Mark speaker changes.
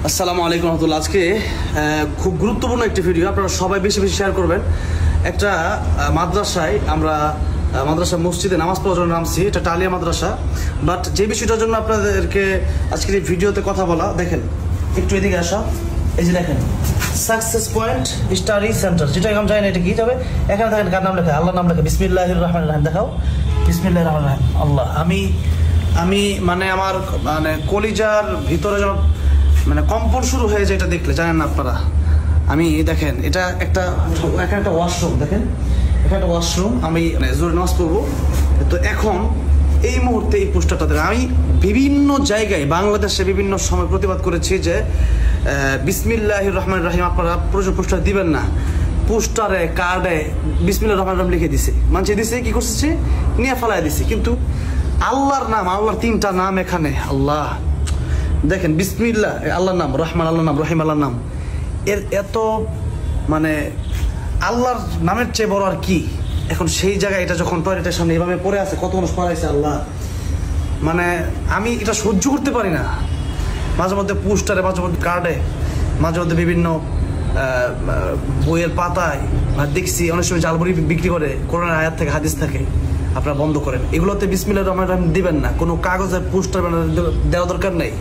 Speaker 1: আসসালামু আলাইকুম রহমতুল্লাহ। আজকে খুব গুরুত্বপূর্ণ একটি ভিডিও, আপনারা সবাই বেশি বেশি শেয়ার করবেন। একটা মাদ্রাসায় আমরা মাদ্রাসা মসজিদে নামাজ পড়ার জন্য নামছি, এটা টালিয়া মাদ্রাসা। বাট যে বিষয়টার জন্য আপনাদেরকে আজকের এই ভিডিওতে কথা বলা, দেখেন একটু এদিকে আসা, এই যে দেখেন সাকসেস পয়েন্ট স্টাডি সেন্টার, যেটা আমি জানি না এটা কি যাবে। এখানে দেখেন কার নাম লেখা, আল্লাহর নাম লেখা, বিসমিল্লাহির রহমানির রহিম। দেখাও, বিসমিল্লাহির রহমানির রহিম। আল্লাহ, আমি মানে আমার মানে কলিজার ভিতরে যেন মানে কম্পন শুরু হয়ে যায় এটা দেখলে, জানেন না আপনারা। আমি দেখেন এটা এখানে একটা ওয়াশরুম, দেখেন এখানে একটা ওয়াশরুম। আমি জোরে নামাজ পড়বো তো এখন এই মুহূর্তে এই পোস্টারটা আমি বিভিন্ন জায়গায় বাংলাদেশে বিভিন্ন সময় প্রতিবাদ করেছি যে বিসমিল্লাহির রহমানির রহিম আপনারা প্রচুর পোস্টার দিবেন না। পোস্টারে কার্ডে বিসমিল্লাহির রহমানির রহিম লিখে দিছে, মানুষ দিছে কি করছে, নিয়ে ফেলায় দিছে। কিন্তু আল্লাহর নাম, আল্লাহর তিনটা নাম এখানে, আল্লাহ দেখেন বিসমিল্লাহ আল্লাহর নাম, রহমান আল্লাহর নাম, রহিম আল্লাহর নাম, এর এত মানে আল্লাহর নামের চেয়ে বড় আর কি। এখন সেই জায়গায় এটা যখন টয়লেটের সামনে এভাবে পড়ে আছে, কত মানুষ পড়াইছে আল্লাহ, মানে আমি এটা সহ্য করতে পারি না। মাঝে মধ্যে পোস্টারে, মাঝে মধ্যে কার্ডে, মাঝে মধ্যে বিভিন্ন বইয়ের পাতায় দেখছি অনেক সময় জালবুড়ি বিক্রি করে, কোরআনের আয়াত থেকে হাদিস থাকে, আপনারা বন্ধ করেন। এগুলোতে বিসমিল্লাহির রহমানির রহিম দিবেন না, কোনো কাগজের পোস্টার দেওয়া দরকার নেই।